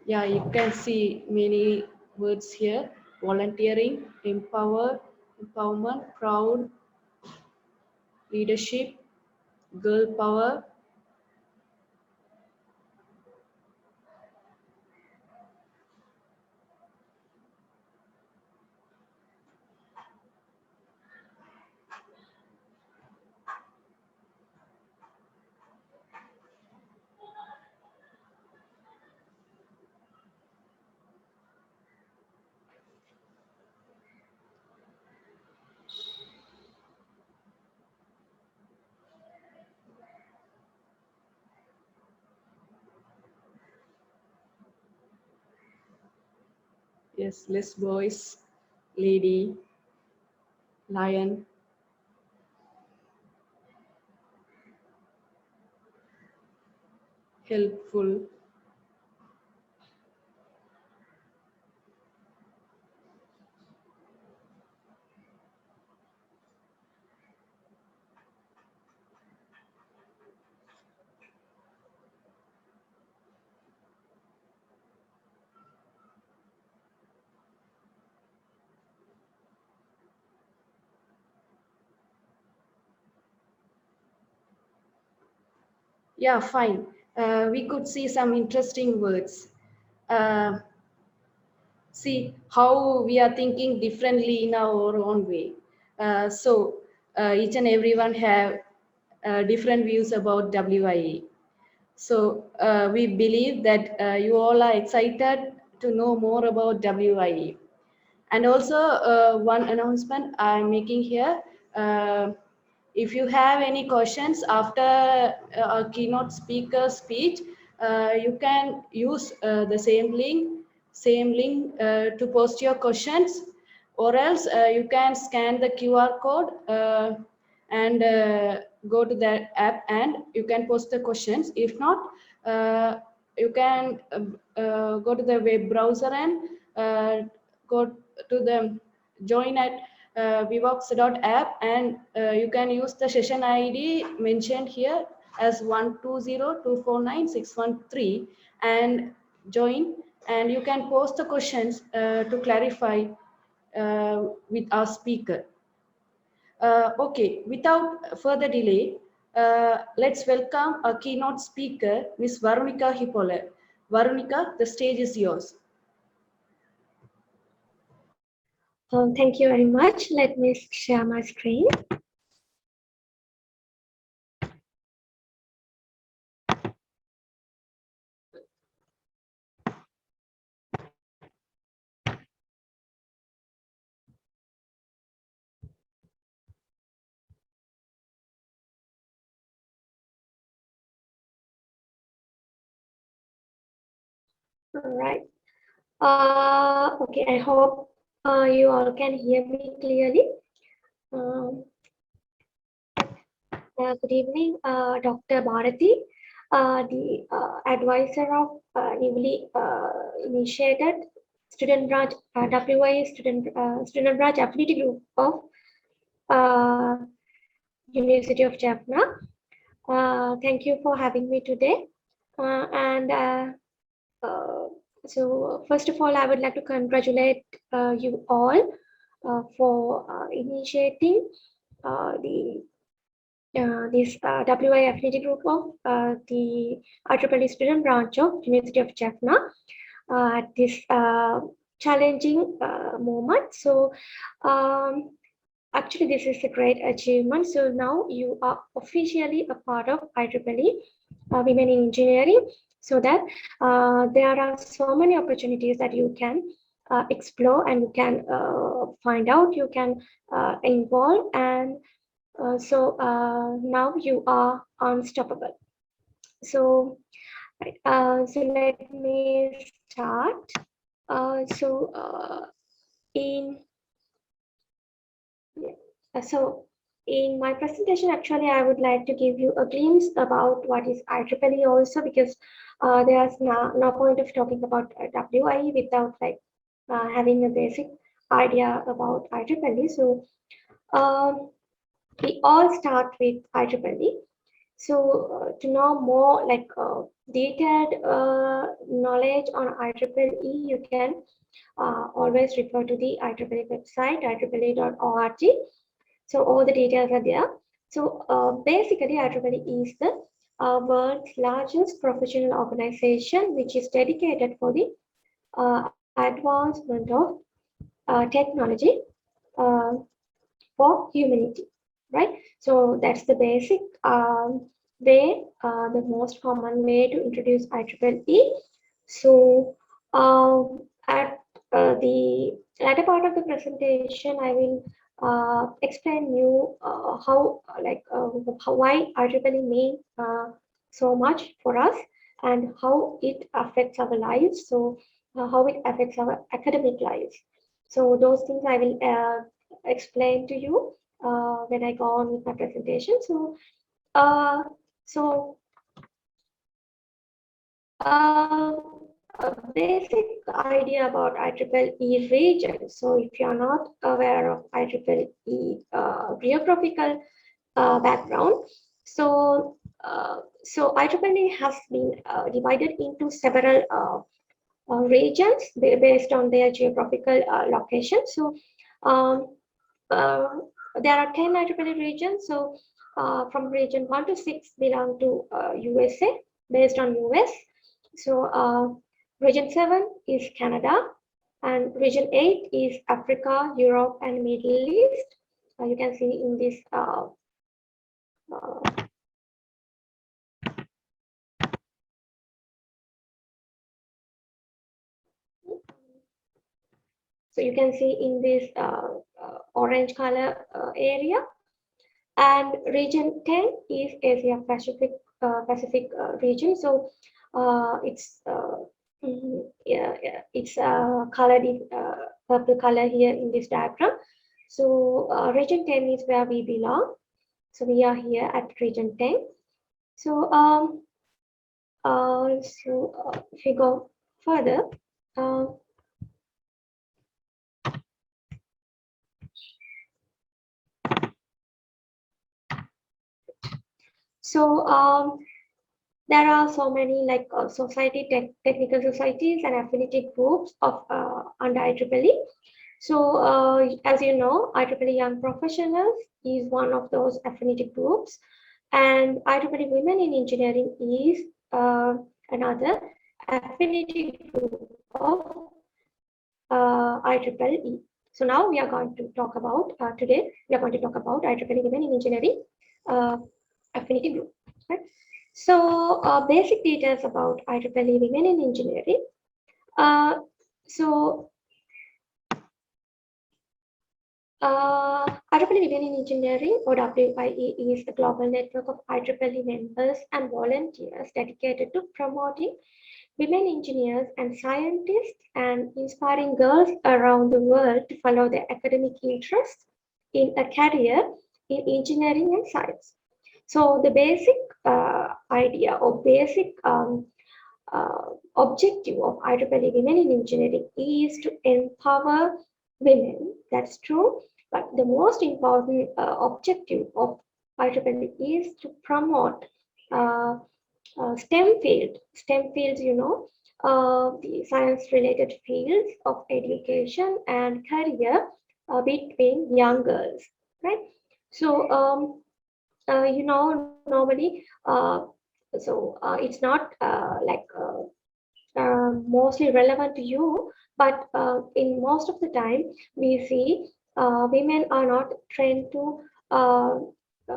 Yeah, you can see many words here: volunteering, empower, empowerment, proud, leadership, girl power. Yes, less boys, lady, lion. Helpful. Yeah, fine. We could see some interesting words. Uh, See how we are thinking differently in our own way. Each and everyone have different views about WIA. So we believe that you all are excited to know more about WIA. And also one announcement I'm making here. If you have any questions after a keynote speaker speech, you can use the same link to post your questions, or else you can scan the QR code and go to the app and you can post the questions. If not, you can go to the web browser and go to the join at vivox.app, and you can use the session ID mentioned here as 120249613 and join, and you can post the questions to clarify with our speaker. Okay, without further delay, let's welcome a keynote speaker, Ms. Veronica Hippolyte. Veronica, the stage is yours. Thank you very much. Let me share my screen. All right. Okay, I hope you all can hear me clearly. Good evening, Dr. Bharati, the advisor of newly initiated student branch WIA student branch affinity group of University of Jaffna. Thank you for having me today. So first of all, I would like to congratulate you all for initiating this WIA affinity group of the IEEE student branch of University of Jaffna at this challenging moment. So actually, this is a great achievement. So now you are officially a part of IEEE Women in Engineering, so that there are so many opportunities that you can explore and you can find out, you can involve, and so now you are unstoppable. So, so let me start. In my presentation, actually, I would like to give you a glimpse about what is IEEE also, because there's no point of talking about WIE without having a basic idea about IEEE. So we all start with IEEE. So to know more like detailed knowledge on IEEE, you can always refer to the IEEE website, ieee.org. So all the details are there. So basically, IEEE is the world's largest professional organization, which is dedicated for the advancement of technology uh, for humanity, right? So that's the basic way, the most common way to introduce IEEE. So at the latter part of the presentation, I will explain you why IEEE means so much for us and how it affects our lives. So how it affects our academic lives. So those things I will explain to you when I go on with my presentation. So a basic idea about IEEE region. So if you are not aware of IEEE geographical background, so IEEE has been divided into several regions based on their geographical location. So um, there are 10 IEEE regions. So from region 1 to 6 belong to USA, based on US. So region 7 is Canada, and region 8 is Africa, Europe, and Middle East. You can see in this so you can see in this orange color area. And region 10 is Asia Pacific region. So it's colored in purple color here in this diagram. So region 10 is where we belong. So we are here at region 10. So if we go further, there are so many like technical societies and affinity groups of under IEEE. So as you know, IEEE Young Professionals is one of those affinity groups, and IEEE Women in Engineering is another affinity group of IEEE. So now we are going to talk about today. We are going to talk about IEEE Women in Engineering affinity group. Right? So basic details about IEEE Women in Engineering. IEEE Women in Engineering, or WIE, is a global network of IEEE members and volunteers dedicated to promoting women engineers and scientists and inspiring girls around the world to follow their academic interests in a career in engineering and science. So the basic idea or basic objective of IEEE Women in Engineering is to empower women. That's true. But the most important objective of IEEE is to promote STEM field. STEM fields, you know, the science-related fields of education and career between young girls, right? So, you know, normally, it's not mostly relevant to you, but in most of the time, we see women are not trained to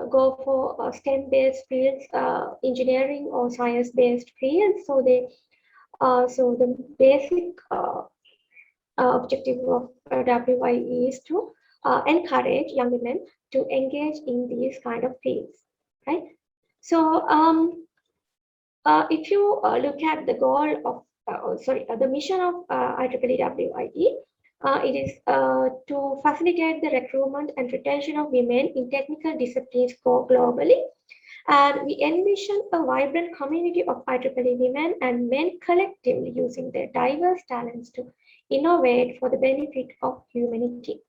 go for STEM-based fields, engineering or science-based fields. So the basic objective of WIE is to encourage young women to engage in these kind of fields, right? So if you look at the goal of the mission of IEEE, it is to facilitate the recruitment and retention of women in technical disciplines globally. And we envision a vibrant community of IEEE women and men collectively using their diverse talents to innovate for the benefit of humanity,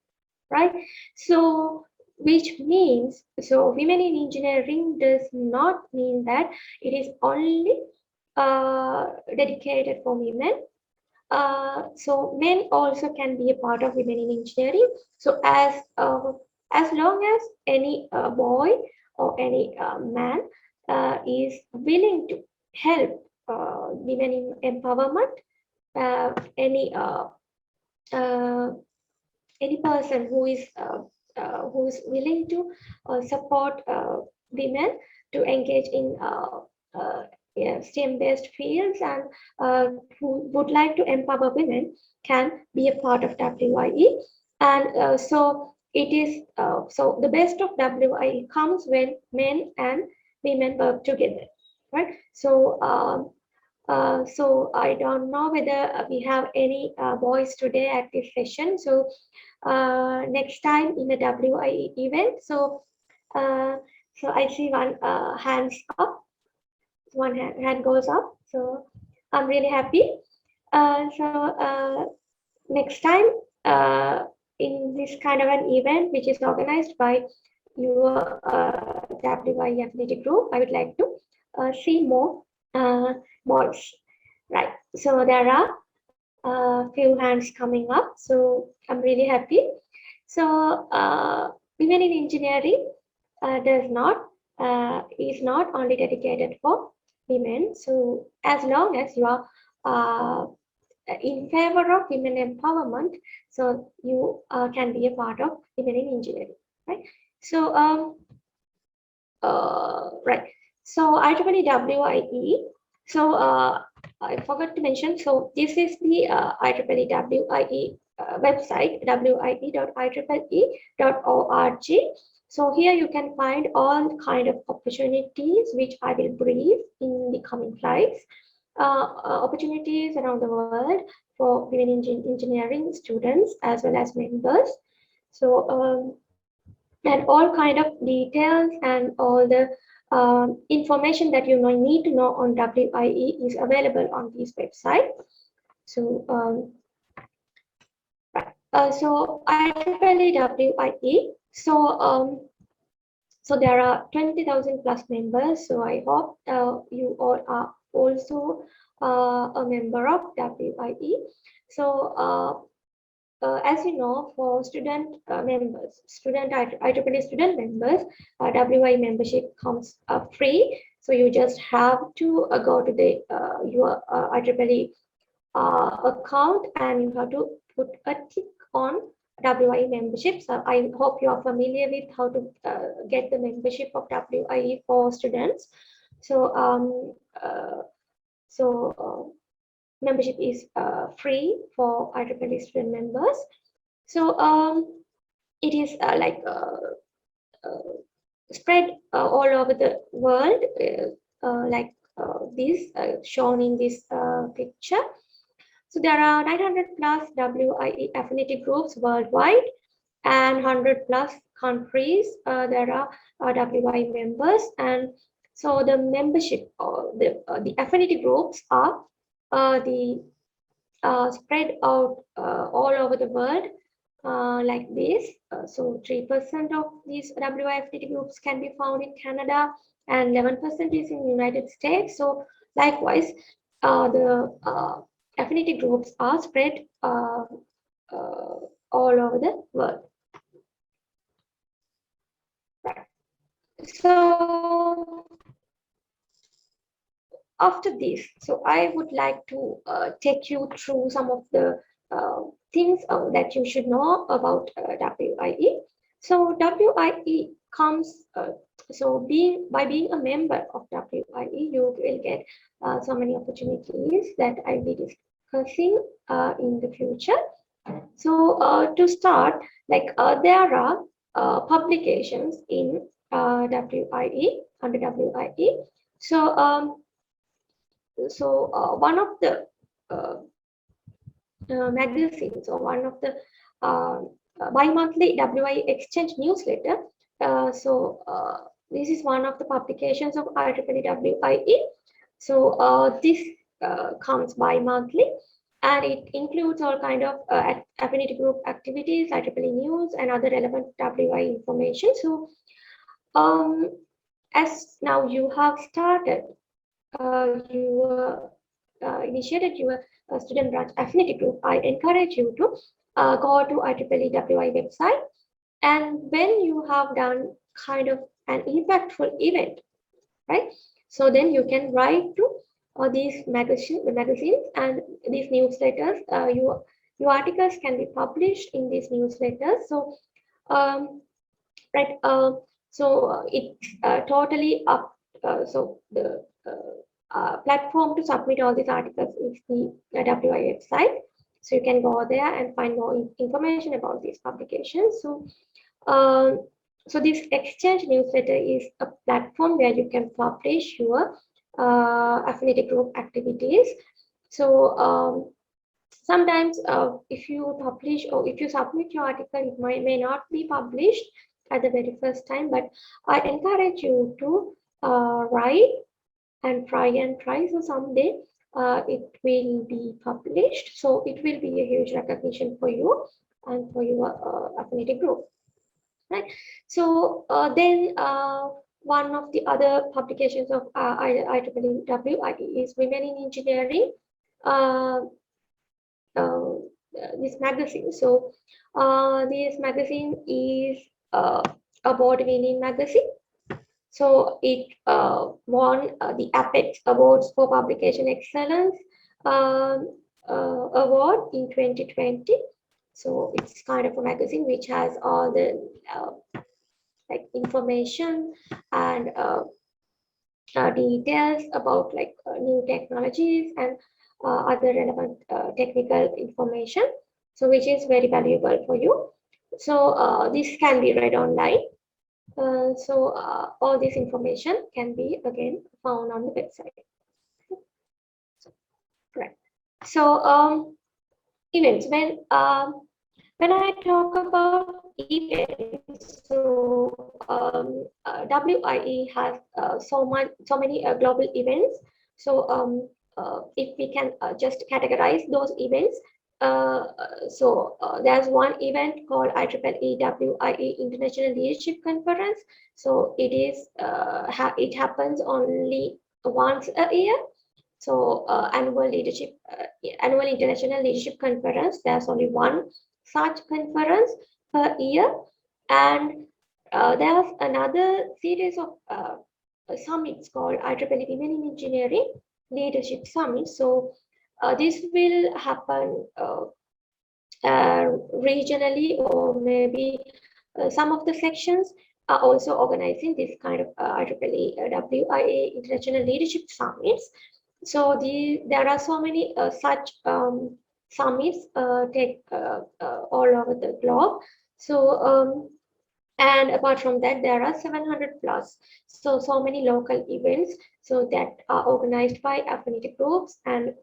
right? So which means, so women in engineering does not mean that it is only dedicated for women. So men also can be a part of women in engineering. So as long as any boy or any man is willing to help women in empowerment, any uh, any person who is willing to support women to engage in yeah, STEM-based fields and who would like to empower women can be a part of WIE. And so it is so the best of WIE comes when men and women work together, right? So so I don't know whether we have any boys today at this session. So next time in the WIE event, so so I see one hands up, one hand goes up. So I'm really happy. Next time in this kind of an event, which is organized by your WIE affinity group, I would like to see more boys, right? So there are a few hands coming up, so I'm really happy. So women in engineering is not only dedicated for women. So as long as you are in favor of women empowerment, so you can be a part of women in engineering, right? So right. So IEEE WIE. So I forgot to mention. So this is the IEEE WIE website, wie.ieee.org. So here you can find all kind of opportunities which I will brief in the coming slides. Opportunities around the world for women engineering students as well as members. So and all kind of details and all the information that you need to know on WIE is available on this website. So so IEEE WIE. So there are 20,000 plus members. So I hope you all are also a member of WIE. So as you know, for student members, IEEE student members, WIE membership comes free. So you just have to go to the your IEEE account and you have to put a tick on WIE membership. So I hope you are familiar with how to get the membership of WIE for students. So membership is free for IEEE student members. So it is spread all over the world, like this shown in this picture. So there are 900 plus WIE affinity groups worldwide, and 100 plus countries there are WIE members. And so the membership, the affinity groups are spread out all over the world like this. So 3% of these WIE affinity groups can be found in Canada and 11% is in the United States. So likewise, the affinity groups are spread all over the world. Right. So after this, so I would like to take you through some of the things that you should know about WIE. So WIE comes, so by being a member of WIE, you will get so many opportunities that I will be discussing in the future. So to start, like there are publications in WIE, under WIE. So one of the magazines or one of the bi-monthly WIE exchange newsletter. This is one of the publications of IEEE WIE. So this comes bi-monthly. and it includes all kind of affinity group activities, IEEE news, and other relevant WI information. So as now you have started initiated your student branch affinity group, I encourage you to go to IEEE WI website, and when you have done kind of an impactful event, right? So then you can write to these magazines and these newsletters. Your articles can be published in these newsletters. So right, it's totally up. So the platform to submit all these articles is the WI website. So you can go there and find more information about these publications. Um, so this exchange newsletter is a platform where you can publish your affinity group activities. So sometimes if you publish or if you submit your article, it may not be published at the very first time, but I encourage you to write and try. So someday it will be published. So it will be a huge recognition for you and for your affinity group. Right. So then one of the other publications of IEEE is Women in Engineering, this magazine. So this magazine is award-winning magazine. So it won the Apex Awards for Publication Excellence award in 2020. So it's kind of a magazine which has all the like information and details about like new technologies and other relevant technical information. So which is very valuable for you. So this can be read online. So all this information can be again found on the website. Right. So events. When I talk about events, so WIE has so many global events. So if we can just categorize those events, there's one event called IEEE International Leadership Conference. So it is it happens only once a year. So annual international leadership conference. There's only one such conference per year, and there's another series of summits called IEEE Women in Engineering Leadership Summit. So this will happen regionally, or maybe some of the sections are also organizing this kind of IEEE WIA International Leadership Summits. So there are so many such summits take all over the globe. So and apart from that, there are 700 plus. So many local events so that are organized by affinity groups and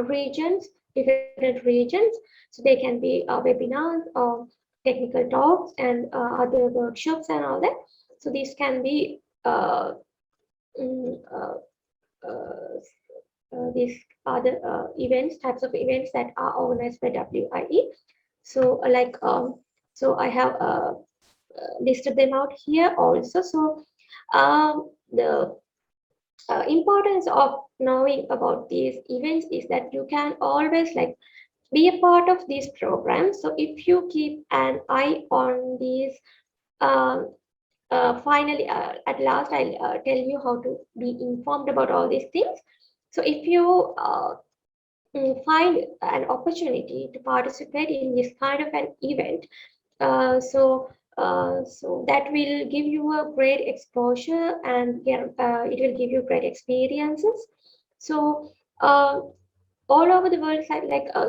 regions, different regions. So they can be webinars or technical talks and other workshops and all that. So these can be these other types of events that are organized by WIE. So so I have listed them out here also. So the importance of knowing about these events is that you can always like be a part of these programs. So if you keep an eye on these, finally, at last, I'll tell you how to be informed about all these things. So if you find an opportunity to participate in this kind of an event, so that will give you a great exposure, and it will give you great experiences. So all over the world,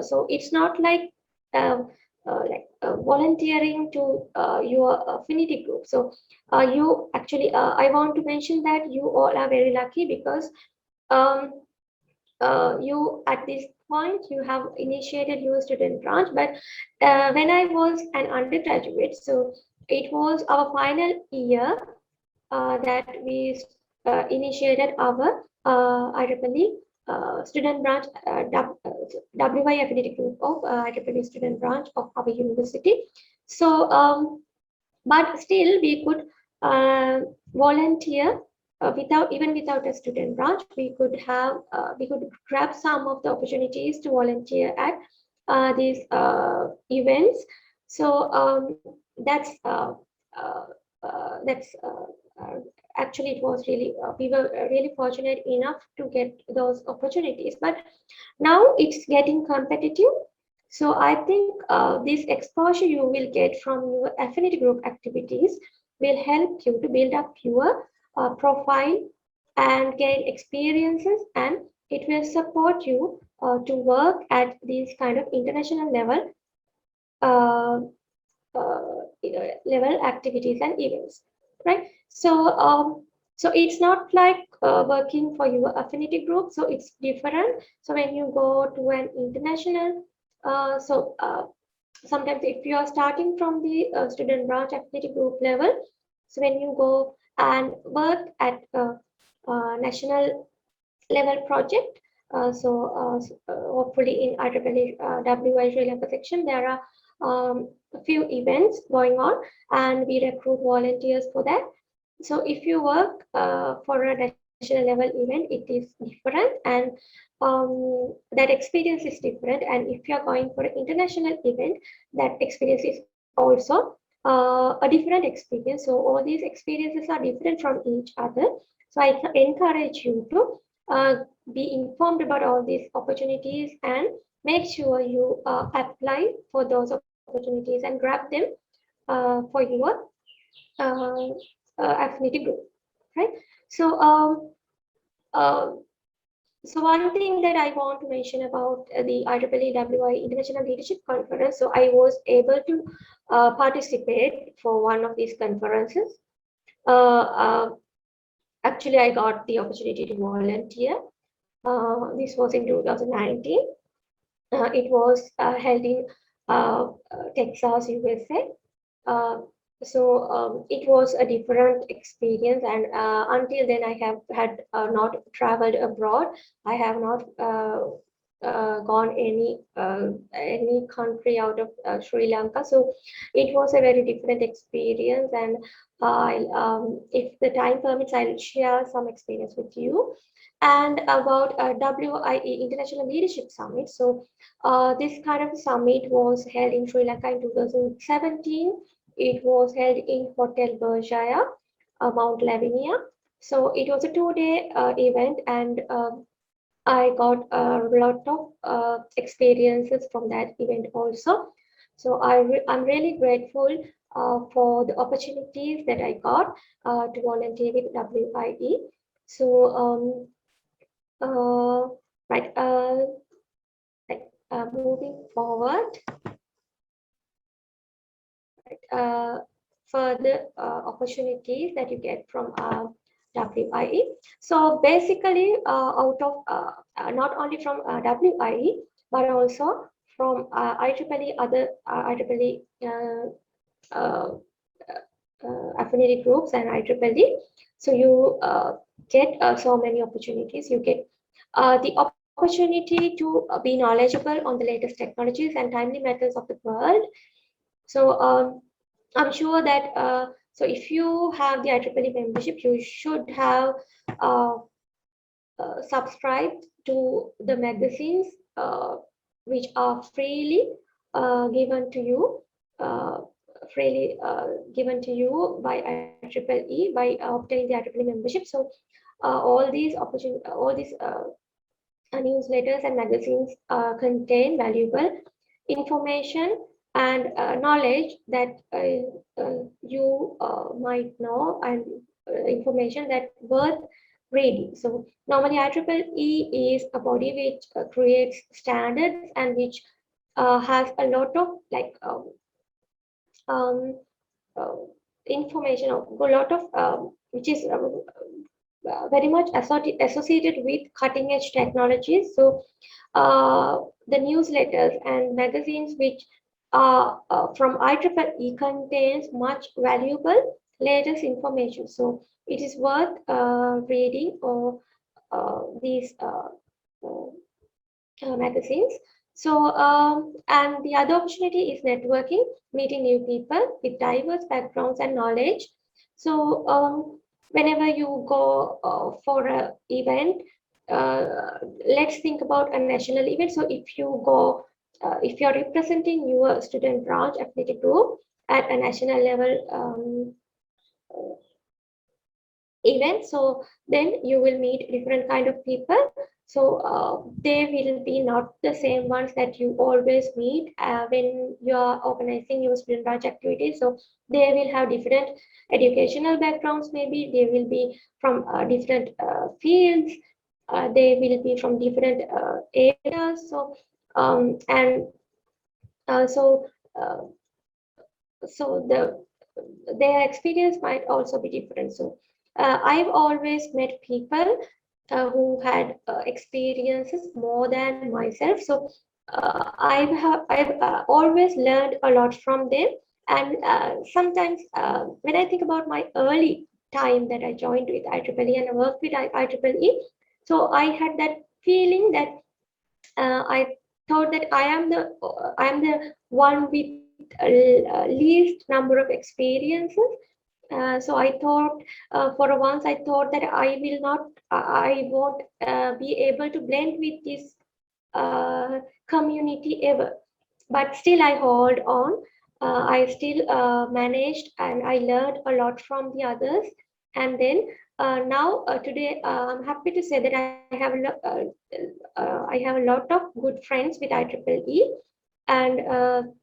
so it's not like volunteering to your affinity group. So you actually, I want to mention that you all are very lucky, because you at this point you have initiated your student branch. But when I was an undergraduate, so it was our final year that we initiated our IEEE student branch, WY affinity group of IEEE student branch of our university. So, but still we could volunteer without a student branch. We could grab some of the opportunities to volunteer at these events. So that's actually it was really we were really fortunate enough to get those opportunities, but now it's getting competitive. So I think this exposure you will get from your affinity group activities will help you to build up your profile and gain experiences, and it will support you to work at these kind of international level uh, level activities and events, right? So it's not like working for your affinity group, so it's different. So when you go to an international, sometimes if you are starting from the student branch affinity group level, so when you go and work at a national level project, hopefully in IEEE WI level section, there are a few events going on, and we recruit volunteers for that. So if you work for a national level event, it is different, and that experience is different. And if you are going for an international event, that experience is also a different experience. So all these experiences are different from each other. So I encourage you to be informed about all these opportunities and make sure you apply for those opportunities and grab them for your uh, affinity group, right? So uh, so one thing that I want to mention about the IEEE International Leadership Conference, so I was able to participate for one of these conferences. Actually, I got the opportunity to volunteer. This was in 2019. It was held in Texas, USA. It was a different experience, and until then I have had not traveled abroad. I have not gone any country out of Sri Lanka, so it was a very different experience. And if the time permits, I'll share some experience with you. And about WIE International Leadership Summit. So this kind of summit was held in Sri Lanka in 2017. It was held in Hotel 𝘸𝘰𝘮, Mount Lavinia. So it was a 2-day event, and I got a lot of experiences from that event also. So I'm really grateful for the opportunities that I got to volunteer with WIE. So right, moving forward, further opportunities that you get from WIE. So basically, out of not only from WIE, but also from IEEE, other IEEE affinity groups and IEEE. So you get so many opportunities. You get the opportunity to be knowledgeable on the latest technologies and timely matters of the world. So I'm sure that so if you have the IEEE membership, you should have subscribed to the magazines which are freely given to you, by IEEE by obtaining the IEEE membership. So all these newsletters and magazines contain valuable information and knowledge that you might know, and information that worth reading. So normally IEEE is a body which creates standards and which has a lot of like information, a lot of which is very much associated with cutting edge technologies. So the newsletters and magazines which are from IEEE contains much valuable latest information. So it is worth reading these magazines. So, and the other opportunity is networking, meeting new people with diverse backgrounds and knowledge. So, whenever you go for an event, let's think about a national event. So, if you go, if you're representing your student branch athletic group at a national level event, so then you will meet different kind of people. So they will be not the same ones that you always meet when you are organizing your student branch activities. So they will have different educational backgrounds, maybe they will be from different fields, they will be from different areas. So and so uh, so their experience might also be different. So I've always met people who had experiences more than myself. So I've always learned a lot from them. And sometimes when I think about my early time that I joined with IEEE and I worked with IEEE, so I had that feeling that I thought that I am the one with least number of experiences. So I thought, for once, I thought that I won't be able to blend with this community ever. But still, I hold on. I still managed, and I learned a lot from the others. And then now, today, I'm happy to say that I have a lot of good friends with IEEE, and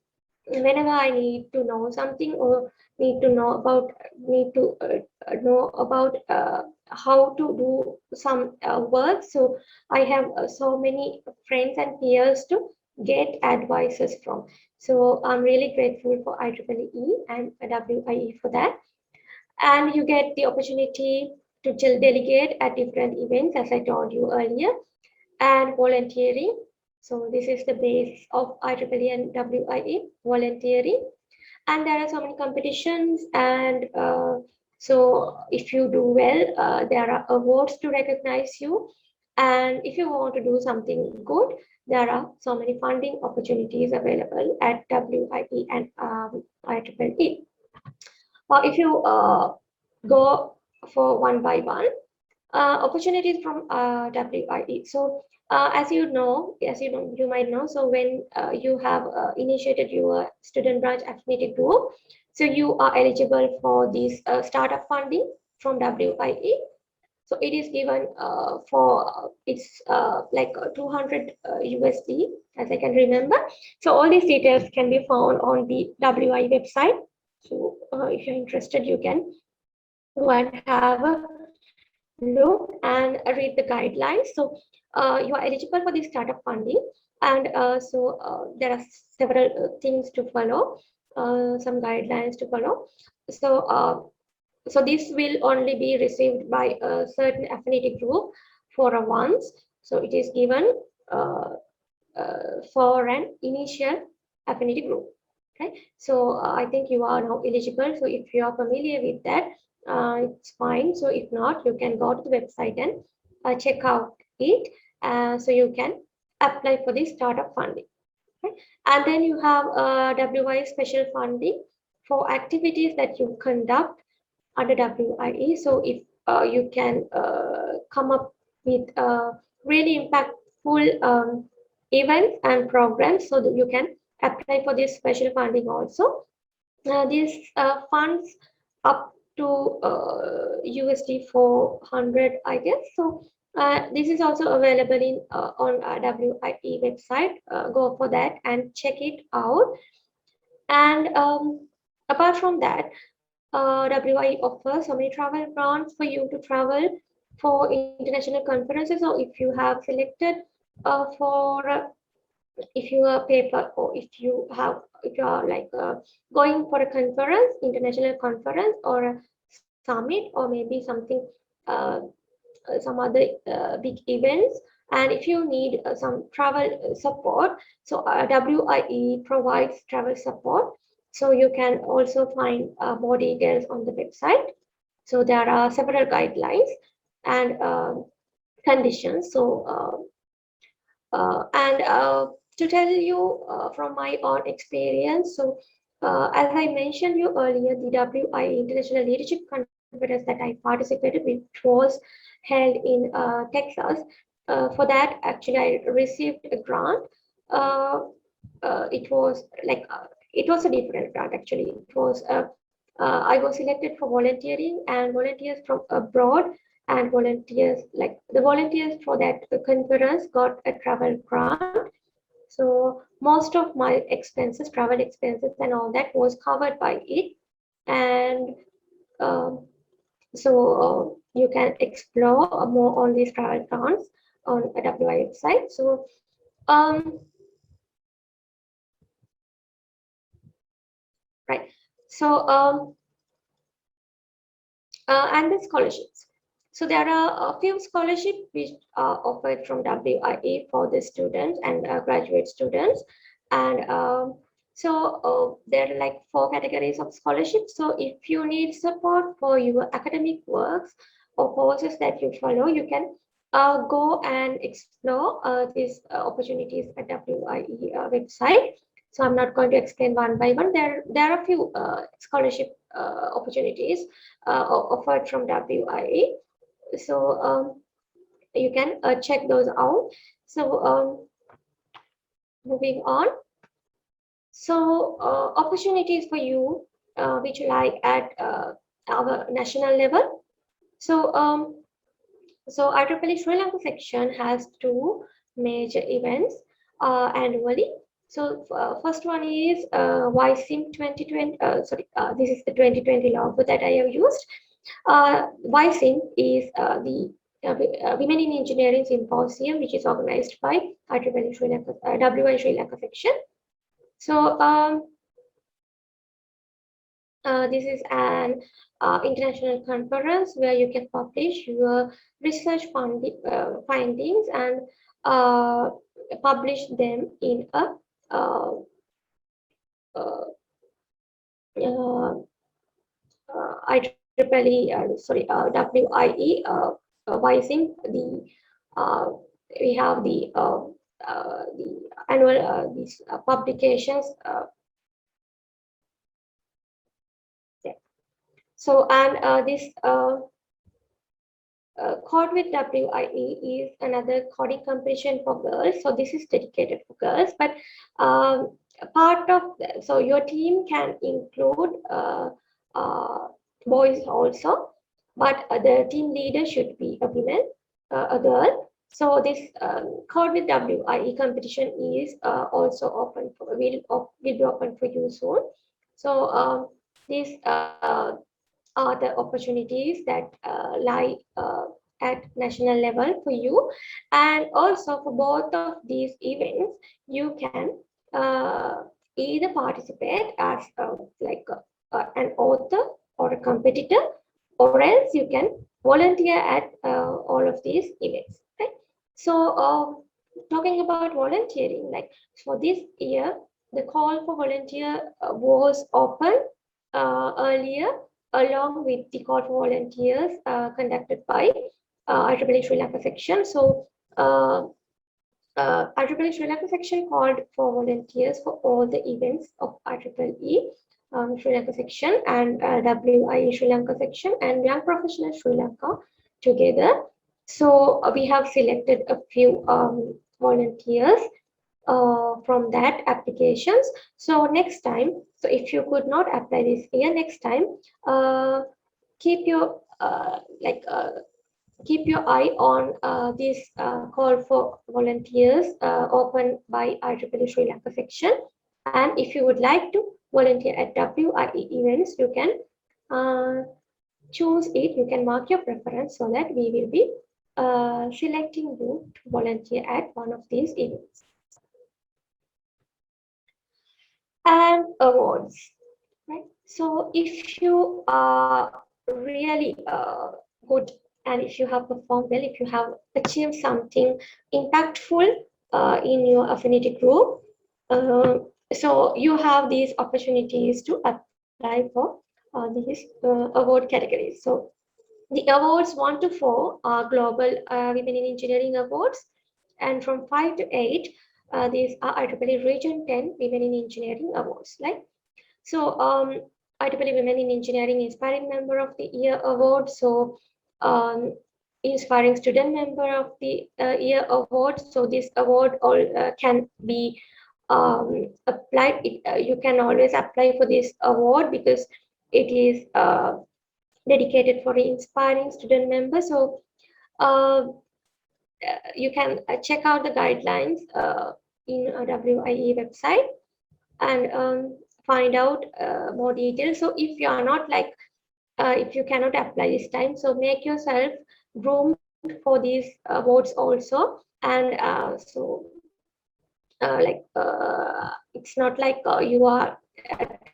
whenever I need to know something or need to know about how to do some work, so I have so many friends and peers to get advices from. So I'm really grateful for IEEE and WIE for that. And you get the opportunity to delegate at different events, as I told you earlier, and volunteering. So this is the base of IEEE and WIE, volunteering. And there are so many competitions, and so if you do well, there are awards to recognize you. And if you want to do something good, there are so many funding opportunities available at WIE and IEEE. If you go for one by one, opportunities from WIE. So you might know, so when you have initiated your student branch affinity group, so you are eligible for this startup funding from WIE. So it is given for it's like 200 USD, as I can remember. So all these details can be found on the WIE website. So if you're interested, you can go and have a look and read the guidelines. So you are eligible for the startup funding, and there are several things to follow, some guidelines to follow. So this will only be received by a certain affinity group for a once. So it is given for an initial affinity group. Okay, so I think you are now eligible. So if you are familiar with that, it's fine. So if not, you can go to the website and check out it. So you can apply for the startup funding. Okay? And then you have WIE special funding for activities that you conduct under WIE. So if you can come up with really impactful events and programs, so that you can apply for this special funding also. These funds up to USD 400, I guess. So this is also available in on WIE website. Go for that and check it out. And apart from that, WIE offers so many travel grants for you to travel for international conferences. So if you have selected for if you are paper, or if you are like going for a conference, international conference, or a summit, or maybe something uh, some other big events, and if you need some travel support, so WIE provides travel support. So you can also find more details on the website. So there are several guidelines and conditions. So To tell you from my own experience, so as I mentioned you earlier, the WI International Leadership Conference that I participated, which was held in Texas. For that, actually, I received a grant. Uh, it was a different grant actually. I was selected for volunteering and volunteers from abroad, and volunteers like the volunteers for that conference got a travel grant. So most of my expenses, travel expenses and all that was covered by it. And um, you can explore more on these travel grants on a WI website. Um, right. So and the scholarships. So there are a few scholarships which are offered from WIE for the students and graduate students. And there are like 4 categories of scholarships. So if you need support for your academic works or courses that you follow, you can go and explore these opportunities at WIE website. So I'm not going to explain one by one. There are a few scholarship opportunities offered from WIE. So you can check those out. So moving on. So opportunities for you which you like at our national level. So IEEE Sri Lanka section has 2 major events annually. So first one is 𝘚𝘚 2020. This is the 2020 logo that I have used. 𝘚𝘚 is the Women in Engineering Symposium, which is organized by IEEE Sri Lanka, WI Sri Lanka section. So this is an international conference where you can publish your research findings and publish them in a WIE 𝘚𝘚. We have the annual these publications. So and this Code with WIE is another coding competition for girls. So this is dedicated for girls, but part of so your team can include boys also, but the team leader should be a woman, a girl. So this Code with WIE competition is also open for will be open for you soon. So these are the opportunities that lie at national level for you, and also for both of these events you can either participate as an author or a competitor, or else you can volunteer at all of these events, right? So talking about volunteering, like for this year the call for volunteer was open earlier, along with the call for volunteers conducted by IEEE Sri Lanka section. So IEEE Sri Lanka section called for volunteers for all the events of IEEE Sri Lanka section and WIE Sri Lanka section and Young Professional Sri Lanka together. So we have selected a few volunteers from that applications. So next time, so if you could not apply this year, next time keep your keep your eye on this call for volunteers open by IEEE Sri Lanka section. And if you would like to volunteer at WIE events, you can choose it. You can mark your preference so that we will be selecting you to volunteer at one of these events. And awards, right? So if you are really good, and if you have performed well, if you have achieved something impactful in your affinity group, so you have these opportunities to apply for these award categories. So the awards 1 to 4 are global women in engineering awards, and from 5 to 8, these are IEEE Region 10 Women in Engineering Awards. Right? So IEEE Women in Engineering Inspiring Member of the Year Award. So Inspiring Student Member of the Year Award. So this award all can be applied. You can always apply for this award because it is dedicated for inspiring student members. So you can check out the guidelines in a WIE website and find out more details. So if you are not like, if you cannot apply this time, so make yourself groomed for these awards also. And it's not like you are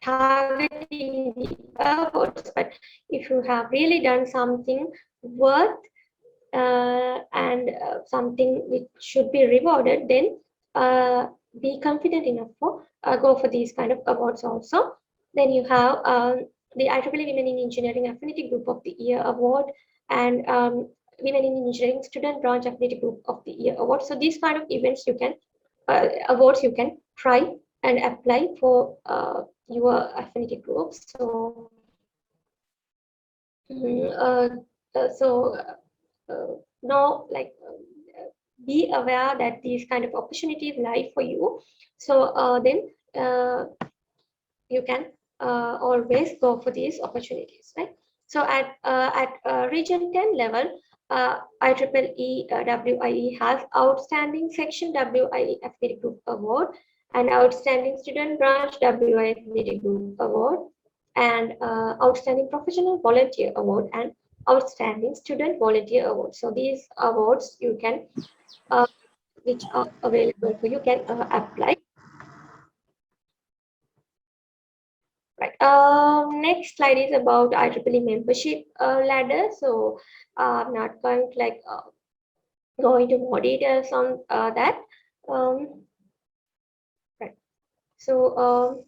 targeting the awards, but if you have really done something worth and something which should be rewarded, then be confident enough for go for these kind of awards also. Then you have the IEEE Women in Engineering Affinity Group of the Year Award and Women in Engineering Student Branch Affinity Group of the Year Award. So these kind of events you can awards you can try and apply for your affinity groups. So now, like, be aware that these kind of opportunities lie for you. So then you can always go for these opportunities, right? So at Region 10 level, IEEE WIE has Outstanding Section WIE Affinity Group Award and Outstanding Student Branch WIE Affinity Group Award and Outstanding Professional Volunteer Award and Outstanding Student Volunteer Award. So these awards you can, which are available for you, can apply. Right. Next slide is about IEEE membership ladder. So I'm not going to like go into more details on that. Right. So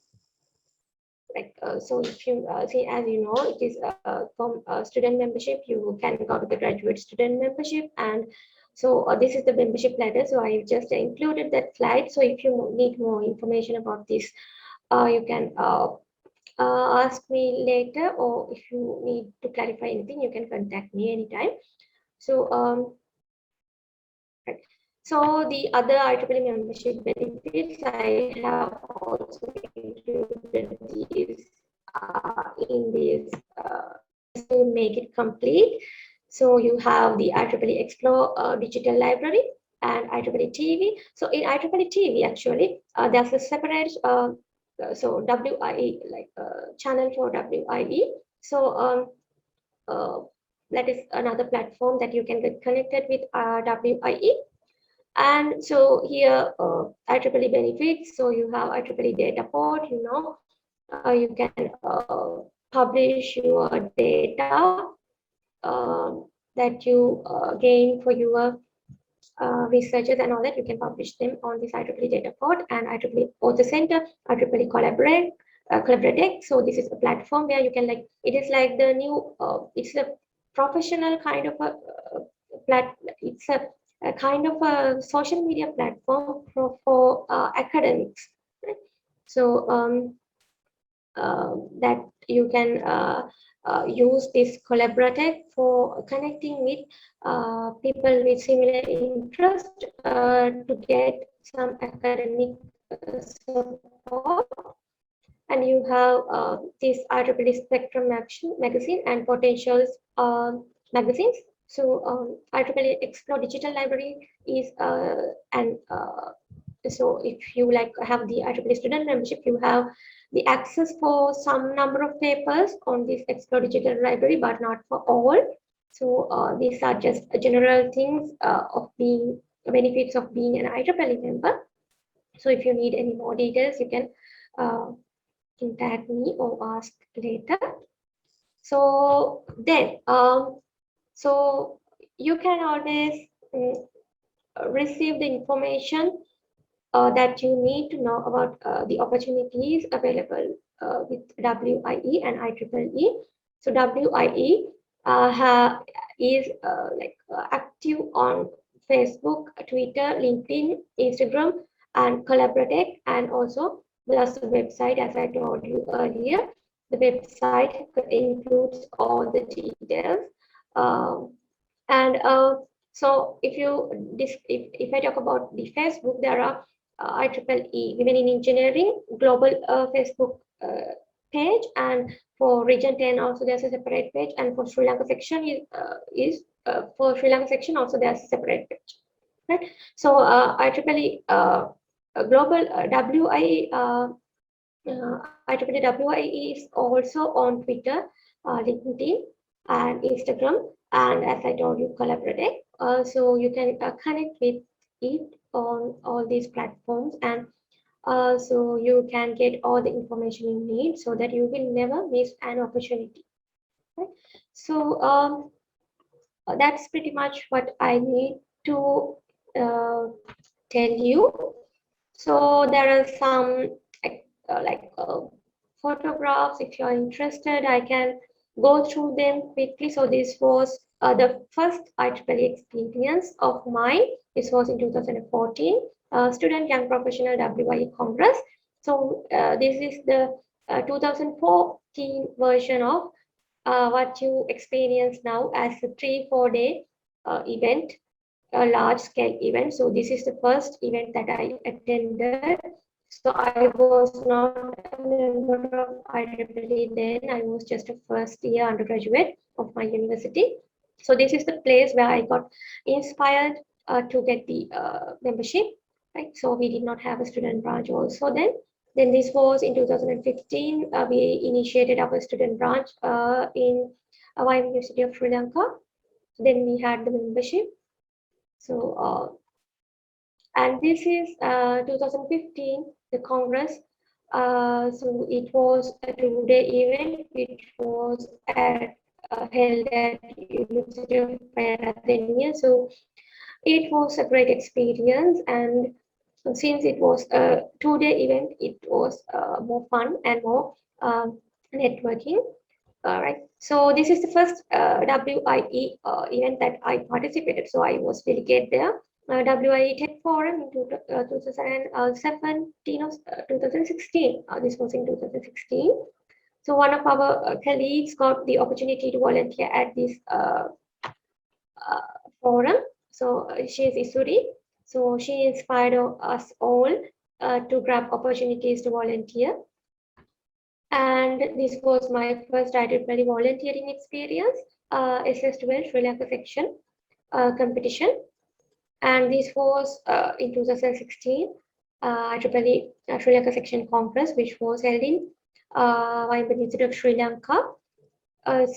so if you see, as you know, it is from student membership, you can go to the graduate student membership. And so this is the membership ladder. So I just included that slide. So if you need more information about this, you can ask me later, or if you need to clarify anything, you can contact me anytime. So right. So the other IEEE membership benefits, I have also included these in this to make it complete. So you have the IEEE Explore digital library and IEEE TV. So in IEEE TV, actually, there's a separate so WIE, like channel for WIE. So that is another platform that you can get connected with WIE. And so here IEEE benefits. So you have IEEE data port. You know, you can publish your data that you gain for your researchers and all that. You can publish them on this IEEE data port and IEEE Author Center, IEEE Collaborate. So this is a platform where you can, like, it is like the new, it's a professional kind of a it's a kind of a social media platform for academics. Right? So that you can use this Collaborate for connecting with people with similar interest to get some academic support. And you have this IEEE Spectrum magazine and Potentials magazines. So IEEE Explore Digital Library is so if you like have the IEEE student membership, you have the access for some number of papers on this Explore Digital Library, but not for all. So these are just general things of being benefits of being an IEEE member. So if you need any more details, you can contact me or ask later. So then, so you can always receive the information that you need to know about the opportunities available with WIE and IEEE. So WIE is active on Facebook, Twitter, LinkedIn, Instagram, and Collaboratec, and also plus the website, as I told you earlier. The website includes all the details. And so if I talk about the Facebook, there are IEEE Women in Engineering global Facebook page, and for region 10 also there's a separate page, and for Sri Lanka section for Sri Lanka section also there's a separate page, right? So IEEE global IEEE is also on Twitter, LinkedIn, and Instagram, and as I told you, Collaboratec. So you can connect with it on all these platforms, and so you can get all the information you need so that you will never miss an opportunity. Right? So that's pretty much what I need to tell you. So there are some photographs. If you're interested, I can go through them quickly. So this was the first IEEE experience of mine. This was in 2014, Student Young Professional WIE Congress. So this is the 2014 version of what you experience now as a 3-4 day event, a large scale event. So this is the first event that I attended. So I was not a member of IEEE then. I was just a first year undergraduate of my university. So this is the place where I got inspired to get the membership, right? So we did not have a student branch also then. Then this was in 2015. We initiated our student branch in University of Sri Lanka. Then we had the membership. So and this is 2015, the Congress. So it was a 2-day event, which was held at University of Pennsylvania. So it was a great experience, and since it was a 2-day event, it was more fun and more networking. All right. So this is the first WIE event that I participated. So I was delegate there. WIE Tech Forum in 2017 or 2016. This was in 2016. So one of our colleagues got the opportunity to volunteer at this forum. So she is Isuri. So she inspired us all to grab opportunities to volunteer. And this was my first IEEE volunteering experience, SS12 Sri Lanka section competition. And this was in 2016, IEEE Sri Lanka section conference, which was held in University of Sri Lanka.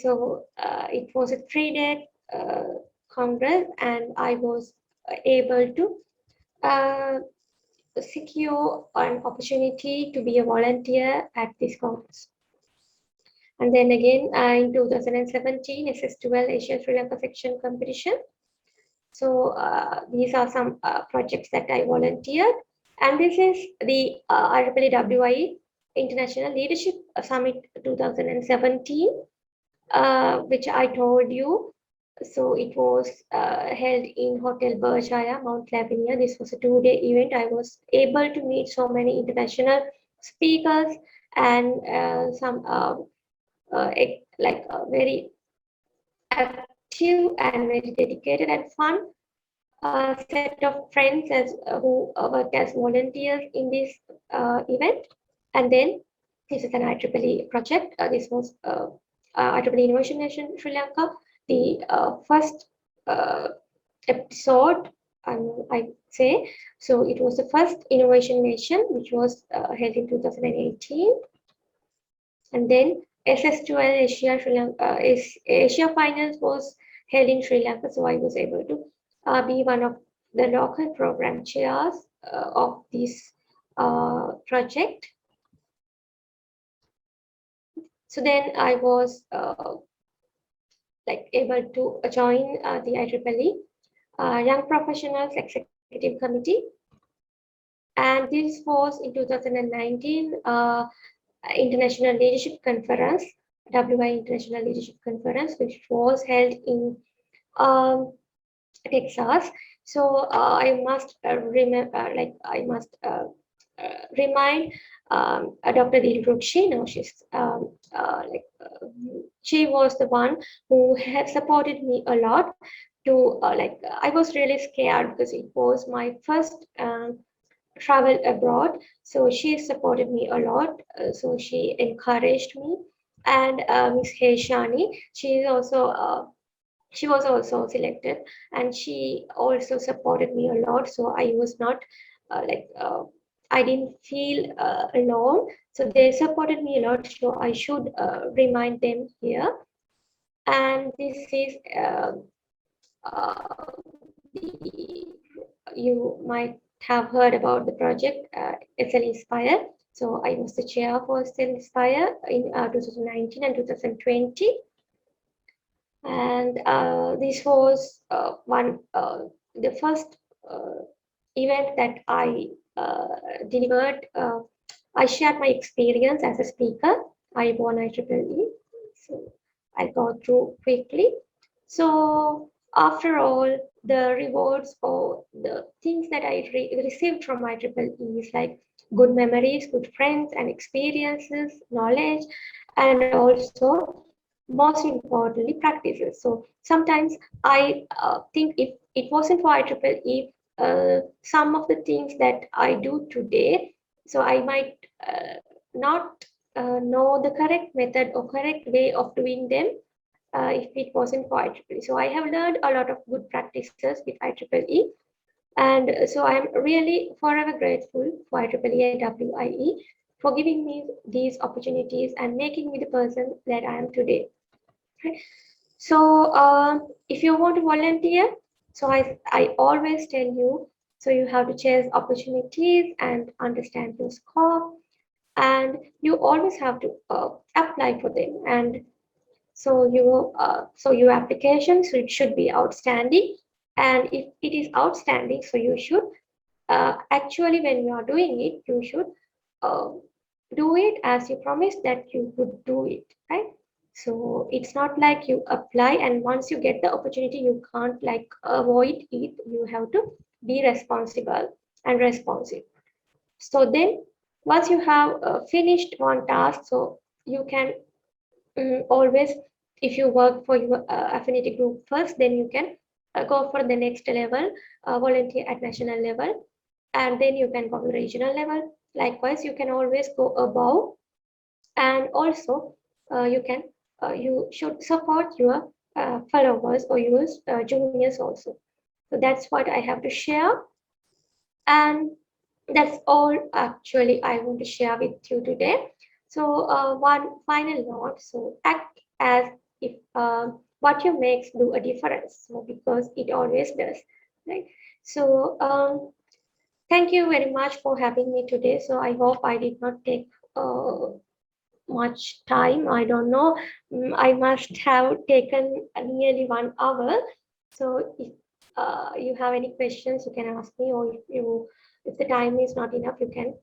So it was a 3-day congress, and I was able to secure an opportunity to be a volunteer at this conference. And then again in 2017, SS12 Asia Sri Lanka section competition. So these are some projects that I volunteered. And this is the IEEE WIE International Leadership Summit 2017, which I told you. So it was held in Hotel 𝘸𝘱𝘱, Mount Lavinia. This was a 2-day event. I was able to meet so many international speakers and some very active and very dedicated and fun set of friends who worked as volunteers in this event. And then this is an IEEE project. This was IEEE Innovation Nation Sri Lanka. The first episode, I say. So it was the first Innovation Nation, which was held in 2018. And then SS12 Asia Sri Lanka Asia Finals was held in Sri Lanka. So I was able to be one of the local program chairs of this project. So then I was able to join the IEEE Young Professionals Executive Committee. And this was in 2019 International Leadership Conference, WI International Leadership Conference, which was held in Texas. So I must remember, like I must remind Dr. Dilrukshi. Now she was the one who have supported me a lot. To I was really scared because it was my first travel abroad. So she supported me a lot. So she encouraged me. And Miss Heshani, she was also selected, and she also supported me a lot. So I was not I didn't feel alone. So they supported me a lot. So I should remind them here. And this is you might have heard about the project 𝘚𝘩𝘦𝘳𝘺. So I was the chair for 𝘚𝘩𝘦𝘳𝘺 in 2019 and 2020. And this was the first event that I delivered. I shared my experience as a speaker. I won IEEE, so I go through quickly. So after all, the rewards or the things that I received from IEEE is like good memories, good friends and experiences, knowledge, and also most importantly practices. So sometimes I think if it wasn't for IEEE, some of the things that I do today, so I might not know the correct method or correct way of doing them if it wasn't for IEEE. So I have learned a lot of good practices with IEEE. And so I'm really forever grateful for IEEE and WIE for giving me these opportunities and making me the person that I am today. So if you want to volunteer, so I always tell you, so you have to chase opportunities and understand your scope, and you always have to apply for them. And so your application, so it should be outstanding. And if it is outstanding, so you should actually, when you are doing it, you should uh, do it as you promised that you would do it, right? So it's not like you apply and once you get the opportunity, you can't like avoid it. You have to be responsible and responsive. So then once you have finished one task, so you can always, if you work for your affinity group first, then you can go for the next level, volunteer at national level, and then you can go to regional level. Likewise, you can always go above, and also you should support your followers or your juniors also. So that's what I have to share, and that's all actually I want to share with you today. So one final note, so act as if what you makes do a difference, so because it always does, right? So thank you very much for having me today. So I hope I did not take much time. I don't know. I must have taken nearly 1 hour. So if you have any questions, you can ask me, or if the time is not enough, you can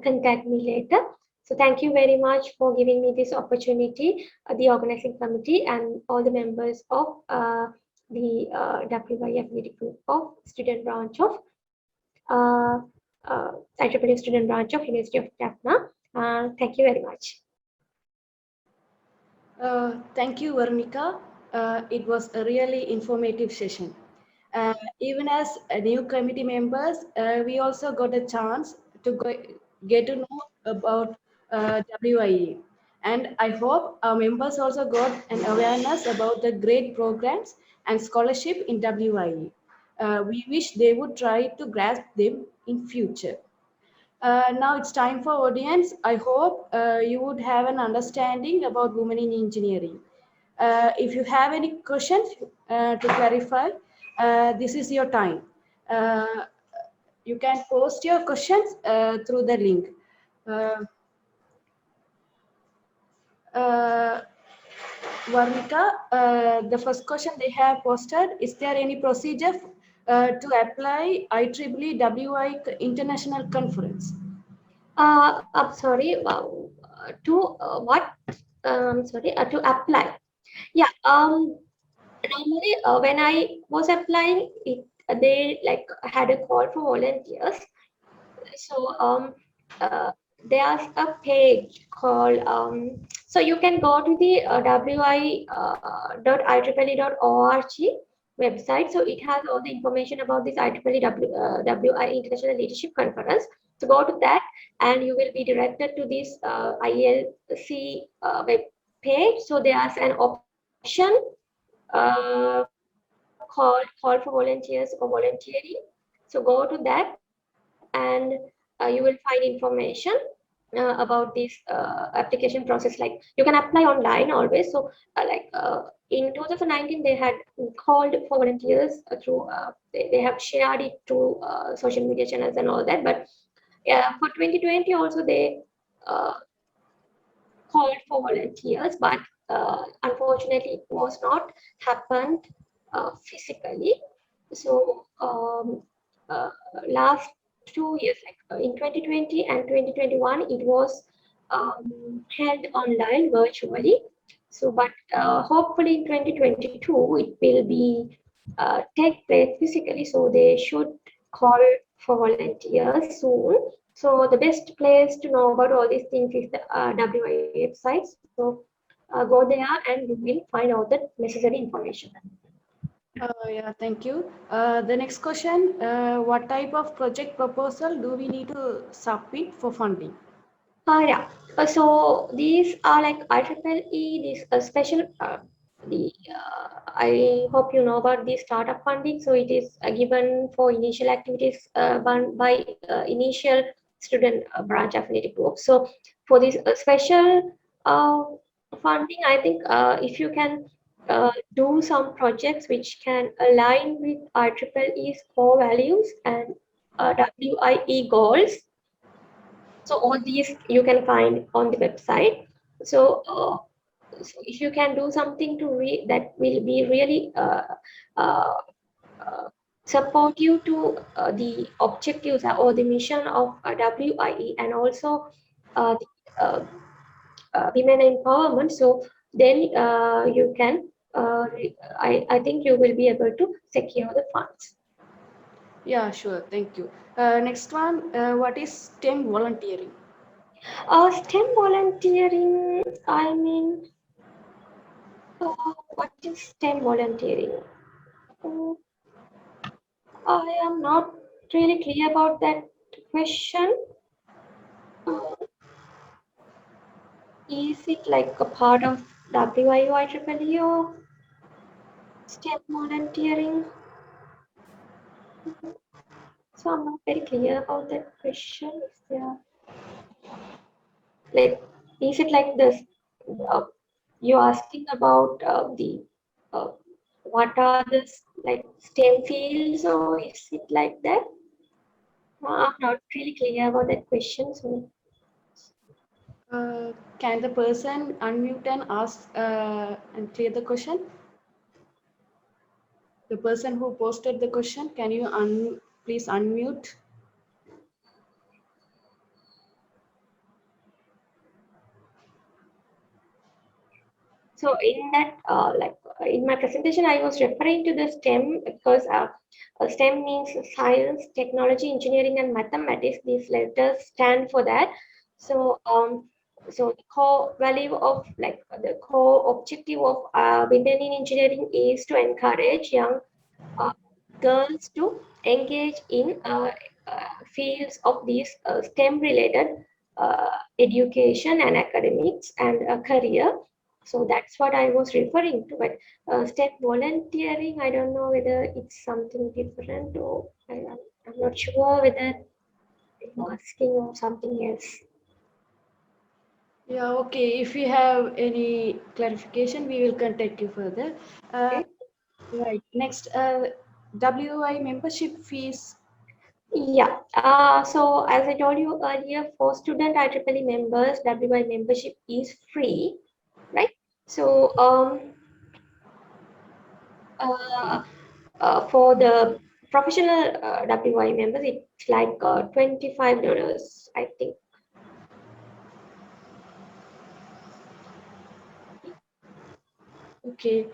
contact me later. So thank you very much for giving me this opportunity, the organizing committee and all the members of the WIF group of student branch of uh, IEEE student branch of University of Jaffna. Thank you very much. Thank you, Veronica. It was a really informative session. Even as new committee members, we also got a chance to get to know about WIE. And I hope our members also got an awareness about the great programs and scholarship in WIE. We wish they would try to grasp them in future. Now it's time for audience. I hope you would have an understanding about women in engineering. If you have any questions to clarify, this is your time. Uh, you can post your questions through the link. Uh, uh, Varnika, the first question they have posted, is there any procedure to apply IEEE WI International Conference? I'm sorry. To what? Sorry. To apply. Yeah. normally when I was applying it, they like had a call for volunteers. So uh, there's a page called so you can go to the wi.ieee.org website. So it has all the information about this IEEE International Leadership Conference. So go to that and you will be directed to this ILC web page. So there's an option called Call for Volunteers or Volunteering. So go to that and you will find information about this application process. Like you can apply online always. So in 2019 they had called for volunteers through they have shared it through social media channels and all that. But for 2020 also they uh, called for volunteers, but unfortunately it was not happened physically. So last 2 years, like in 2020 and 2021, it was held online virtually. So, but hopefully in 2022 it will be take place physically. So they should call for volunteers soon. So the best place to know about all these things is the WI website. So go there and you will find out the necessary information. Yeah, thank you. The next question, what type of project proposal do we need to submit for funding? Yeah. So these are like IEEE, this special, I hope you know about the startup funding. So it is given for initial activities by initial student branch affiliate group. So for this special funding, I think if you can do some projects which can align with IEEE's core values and WIE goals. So all these you can find on the website. So, so if you can do something to that will be really uh, uh, support you to the objectives or the mission of WIE and also the women empowerment. So then you can, I think you will be able to secure the funds. Yeah, sure, thank you. Next one, what is STEM volunteering? STEM volunteering, I mean, what is STEM volunteering? Mm, I am not really clear about that question. Uh, Is it like a part of WIUIEEE or STEM volunteering? So I'm not very clear about that question. Is there like, is it like this? Uh, you're asking about the uh, what are the like STEM fields, or is it like that? I'm not really clear about that question. So Can the person unmute and ask and clear the question? The person who posted the question, can you please unmute? so in that, in my presentation, I was referring to the STEM because STEM means science, technology, engineering, and mathematics. These letters stand for that. So, so the core value of like the core objective of women in engineering is to encourage young uh, girls to engage in fields of these STEM related education and academics and career. So that's what I was referring to. But STEM volunteering, I don't know whether it's something different or I'm not sure whether you're asking or something else. Yeah, okay. If you have any clarification, we will contact you further. Uh, Okay. right. Next, WI membership fees. Yeah. So as I told you earlier, for student IEEE members, WI membership is free, right? So uh, for the professional WI members, it's like $25, I think. Okay.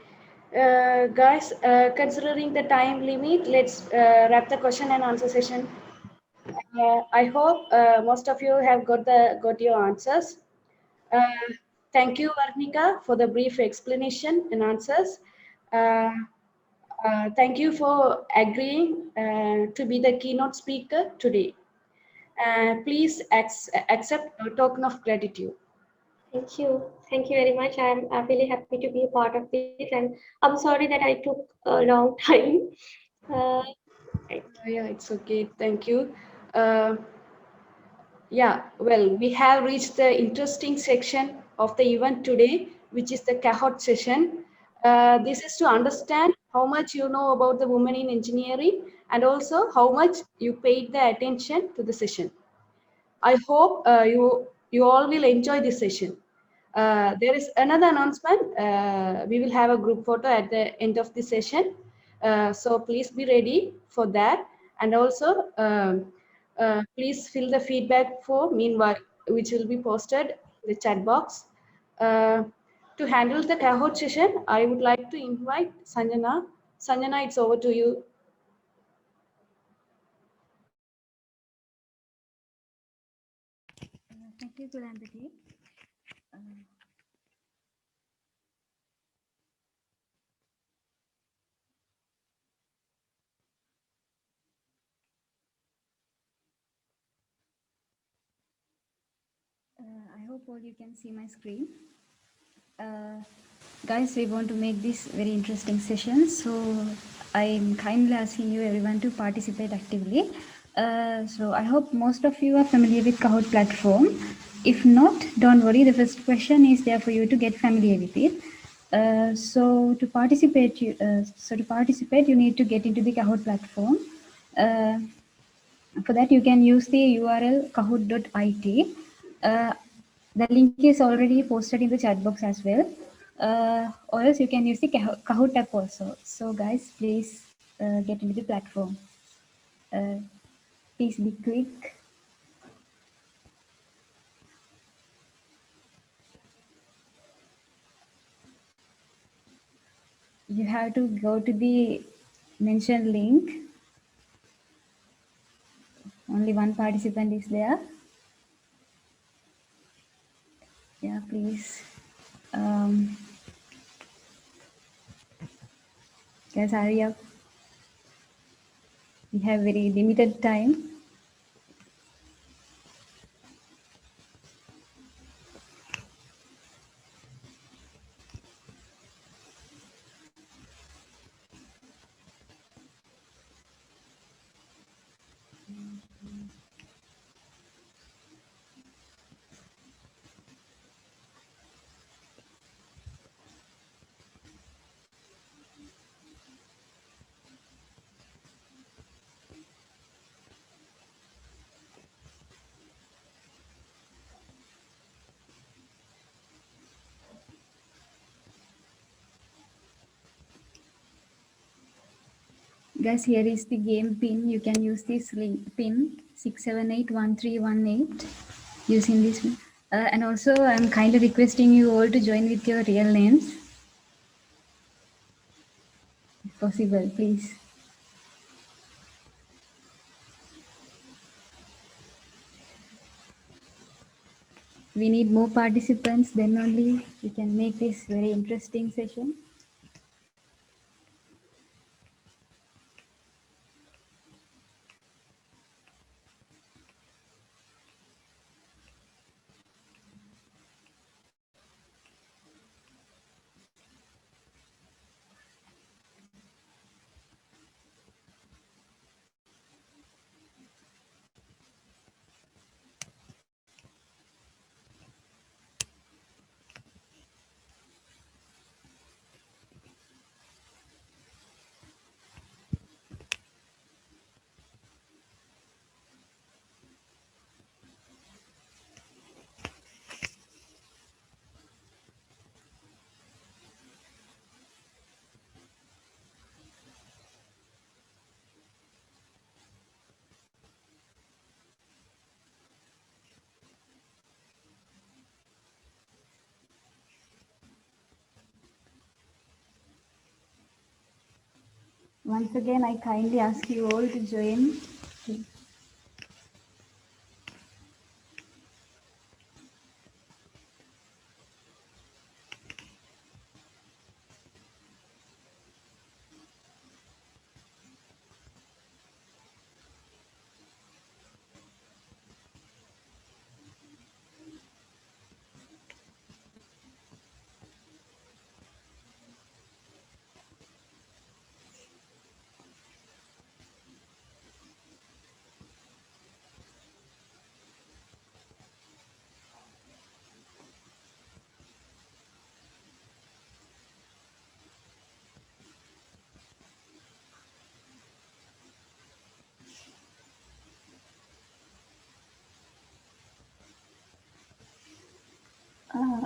Guys, considering the time limit, let's wrap the question and answer session. I hope most of you have got your answers. Uh, Thank you, Varnika, for the brief explanation and answers. Uh, Thank you for agreeing to be the keynote speaker today. Please accept a token of gratitude. Thank you. Thank you very much. I'm really happy to be a part of this, and I'm sorry that I took a long time. Uh, Yeah, it's okay. Thank you. Uh, Yeah, well, we have reached the interesting section of the event today, which is the Kahoot session. This is to understand how much you know about the women in engineering and also how much you paid the attention to the session. I hope you all will enjoy this session. There is another announcement. We will have a group photo at the end of the session. So please be ready for that. And also, please fill the feedback form meanwhile, which will be posted in the chat box. Uh, to handle the Kahoot session, I would like to invite Sanjana. Sanjana, it's over to you. Thank you, Ghulampati. I hope all you can see my screen. Guys, we want to make this very interesting session, so I'm kindly asking you everyone to participate actively. So I hope most of you are familiar with Kahoot platform. If not, don't worry, the first question is there for you to get familiar with it. So to participate, you need to get into the Kahoot platform. For that, you can use the URL kahoot.it. The link is already posted in the chat box as well. Or else you can use the Kahoot app also. So guys, please get into the platform. Please be quick. You have to go to the mentioned link. Only one participant is there. Yeah, please. Guys, hurry up. We have very limited time. Guys, here is the game pin. You can use this link pin 6781318 using this. And also, I'm kindly requesting you all to join with your real names, if possible, please. We need more participants, then only we can make this very interesting session. Once again, I kindly ask you all to join.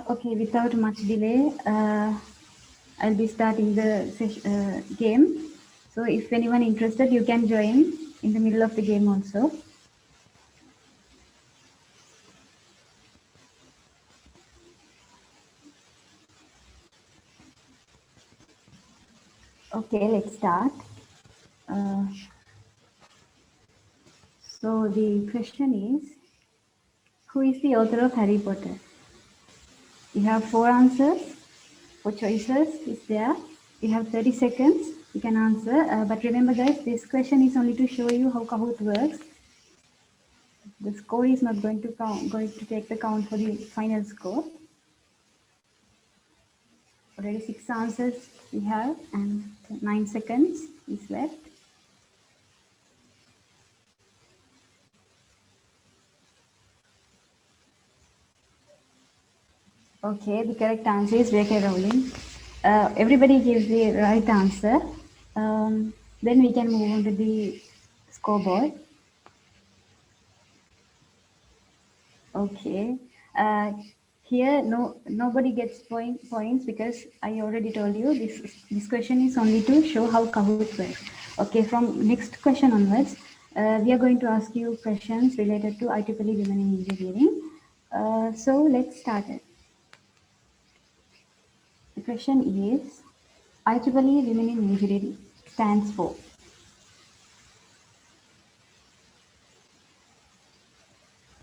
Okay, without much delay, I'll be starting the game. So if anyone interested, you can join in the middle of the game also. Okay, let's start. So the question is, who is the author of Harry Potter? You have 4 answers, 4 choices is there. You have 30 seconds, you can answer. But remember guys, this question is only to show you how Kahoot works. The score is not going to take the count for the final score. Already 6 answers we have and 9 seconds is left. Okay, the correct answer is J.K. Rowling. Everybody gives the right answer. Then we can move on to the scoreboard. Okay. Here, nobody gets points because I already told you this question is only to show how Kahoot works. Okay, from next question onwards, we are going to ask you questions related to IEEE Women in Engineering. So let's start it. The question is, IEEE Women in Engineering stands for?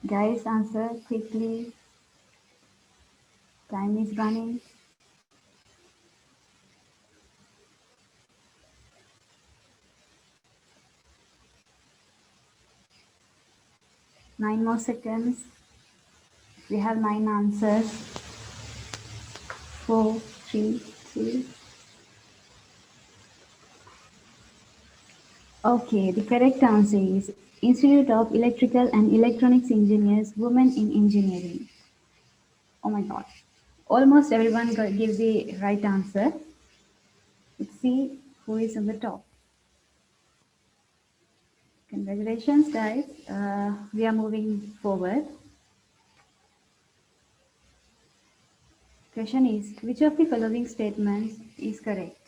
Guys, answer quickly. Time is running. Nine more seconds. We have 9 answers. 4, 3, 2. Okay, the correct answer is Institute of Electrical and Electronics Engineers, Women in Engineering. Oh my God. Almost everyone gives the right answer. Let's see who is on the top. Congratulations, guys. We are moving forward. Question is, which of the following statements is correct?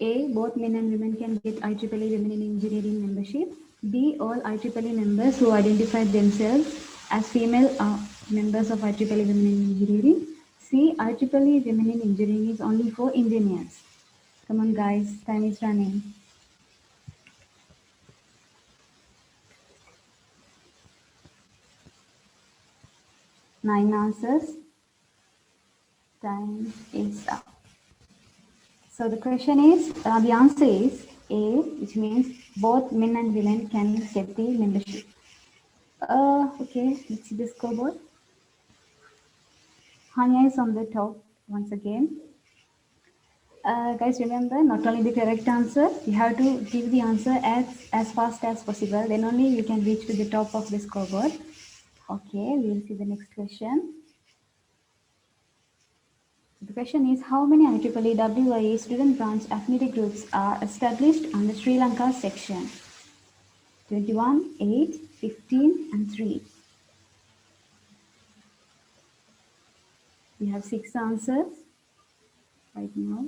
A, both men and women can get IEEE Women in Engineering membership. B, all IEEE members who identify themselves as female are members of IEEE Women in Engineering. C, IEEE Women in Engineering is only for engineers. Come on guys, time is running. 9 answers. Time is up. So the question is, the answer is A, which means both men and women can get the membership. Okay, let's see the scoreboard. Hanya is on the top once again. Guys, remember, not only the correct answer, you have to give the answer as fast as possible. Then only you can reach to the top of the scoreboard. Okay, we will see the next question. The question is, how many IEEE WIA student branch affinity groups are established under Sri Lanka section? 21, 8, 15, and 3. We have 6 answers right now.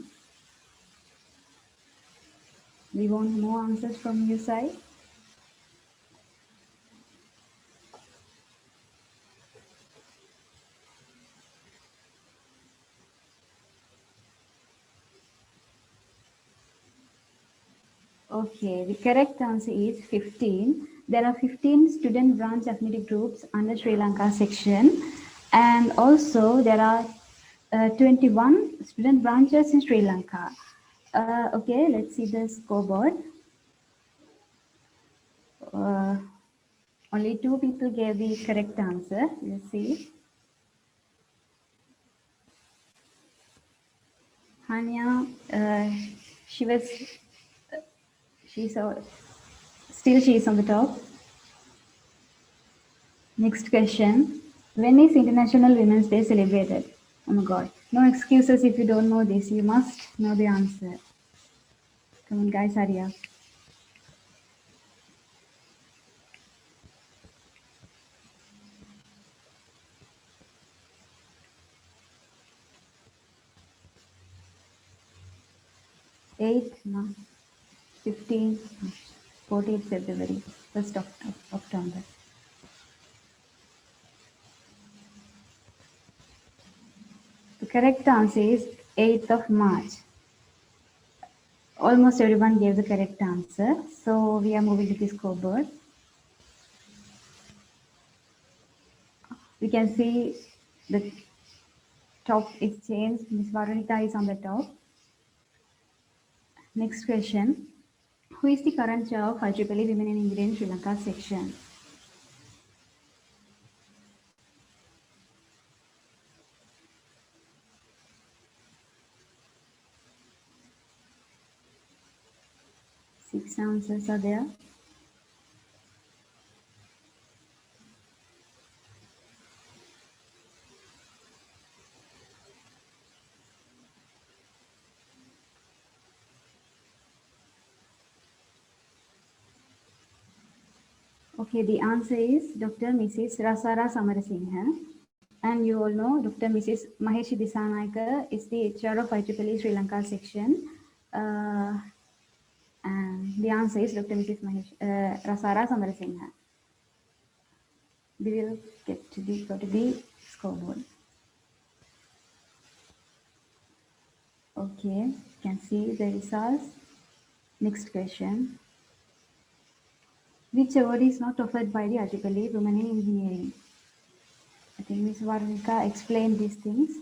We want more answers from your side. Okay, the correct answer is 15. There are 15 student branch affinity groups under Sri Lanka section, and also there are 21 student branches in Sri Lanka. Okay, let's see the scoreboard. Uh, Only two people gave the correct answer. Let's see. Hania, she was, she's still she is on the top. Next question. When is International Women's Day celebrated? Oh my God. No excuses if you don't know this. You must know the answer. Come on, guys, hurry up. Eight, no. 15, no. 14th February, 1st of October. The correct answer is 8th of March. Almost everyone gave the correct answer. So we are moving to the scoreboard. We can see the top is changed. Ms. Varanita is on the top. Next question. Who is the current chair of IEEE Women in Engineering Sri Lanka section? Six answers are there. Okay, the answer is Dr. Mrs. Rasara Samarasinghe. And you all know Dr. Mrs. Maheshi Disanaika is the chair of IEEE Sri Lanka section. And the answer is Dr. Mrs. Rasara Samarasinghe. We will go to the scoreboard. Okay, you can see the results. Next question. Which award is not offered by the IEEE Women in Engineering? I think Ms. Varnika explained these things.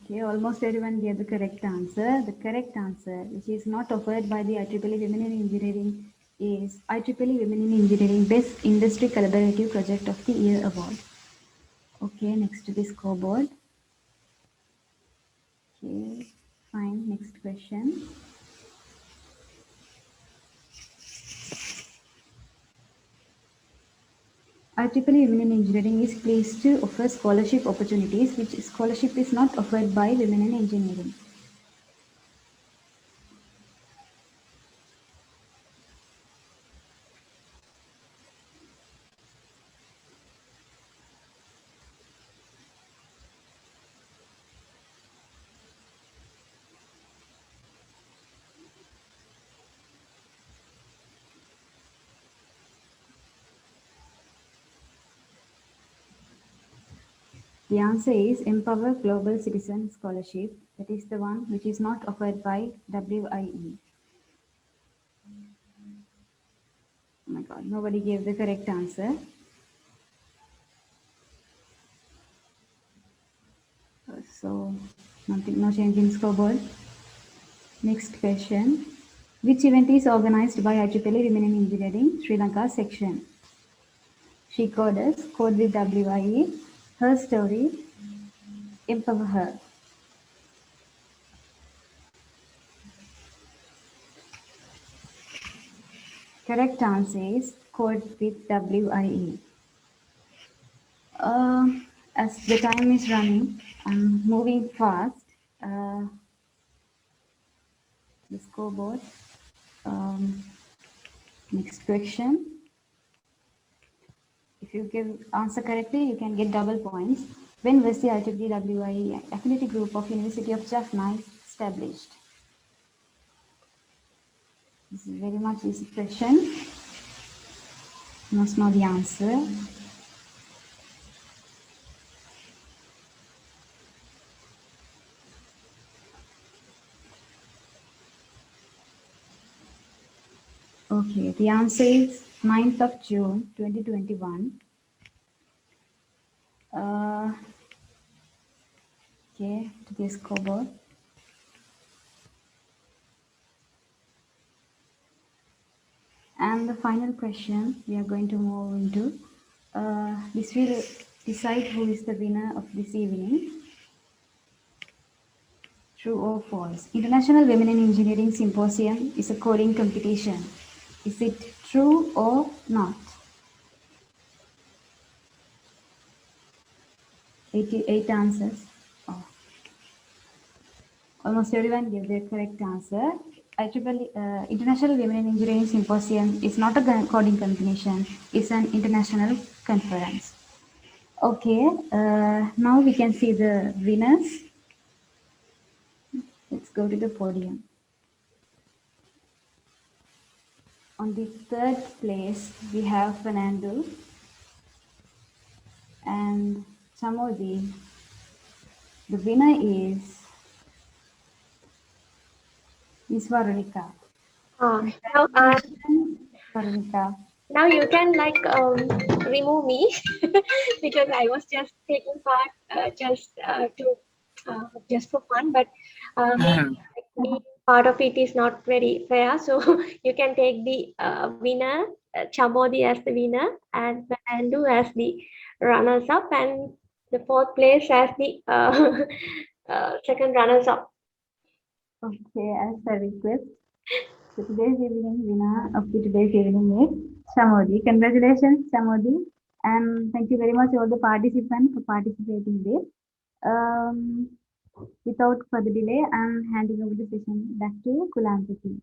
Okay, almost everyone gave the correct answer. The correct answer, which is not offered by the IEEE Women in Engineering, is IEEE Women in Engineering Best Industry Collaborative Project of the Year Award. Okay, next to the scoreboard. Okay, fine. Next question. IEEE Women in Engineering is pleased to offer scholarship opportunities, which scholarship is not offered by women in engineering. The answer is Empower Global Citizen Scholarship. That is the one which is not offered by WIE. Oh my God, nobody gave the correct answer. So, no change in scoreboard. Next question. Which event is organized by IEEE Women in Engineering Sri Lanka section? She called us, code with WIE, her story, empower her. Correct answer is code with WIE. As the time is running, I'm moving fast. The scoreboard. Next question. you can answer correctly, you can get double points. When was the IEEE Affinity Group of University of Jaffna established? This is very much easy question. You must know the answer. Okay, the answer is 9th of June 2021. Okay, to the scoreboard. And the final question we are going to move into. This will decide who is the winner of this evening. True or false? International Women in Engineering Symposium is a coding competition. Is it true or not? 88 answers. Oh. Almost everyone gave the correct answer. International Women in Engineering Symposium is not a coding competition. It's an international conference. Okay, now we can see the winners. Let's go to the podium. On the third place, we have Fernando and Chamodi. The winner is Miss Veronica. Now, Veronica. now you can like remove me because I was just taking part just for fun, but being part of it is not very fair. So you can take the winner, Chamodi as the winner, and Fernando as the runners up, and the fourth place as the second runners up. Okay, as per request. So today's evening winner of today's evening is Chamodi. Congratulations, Chamodi. And thank you very much all the participants for participating there. Without further delay, I'm handing over the session back to Kulantaki.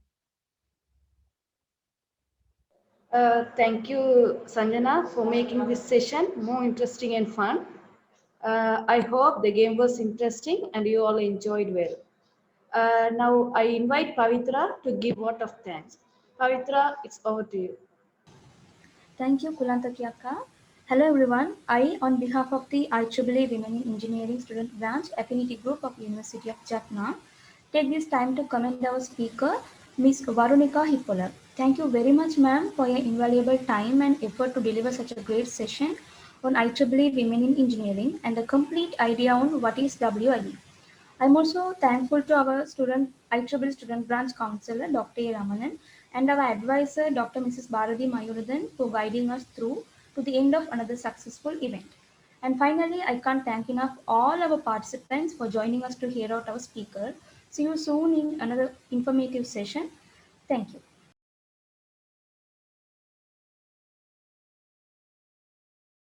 Thank you, Sanjana, for making this session more interesting and fun. I hope the game was interesting and you all enjoyed well. Now I invite Pavitra to give vote of thanks. Pavitra, it's over to you. Thank you, Kulantaki Akka. Hello everyone. I, on behalf of the IEEE Women in Engineering Student Branch Affinity Group of University of Jaffna, take this time to commend our speaker, Ms. Veronica Hippola. Thank you very much, ma'am, for your invaluable time and effort to deliver such a great session on IEEE Women in Engineering and a complete idea on what is WIE. I'm also thankful to our IEEE Student Branch Counselor, Dr. A. Ramanan, and our advisor, Dr. Mrs. Bharati Mayurudan, for guiding us through to the end of another successful event. And finally, I can't thank enough all our participants for joining us to hear out our speaker. See you soon in another informative session. Thank you.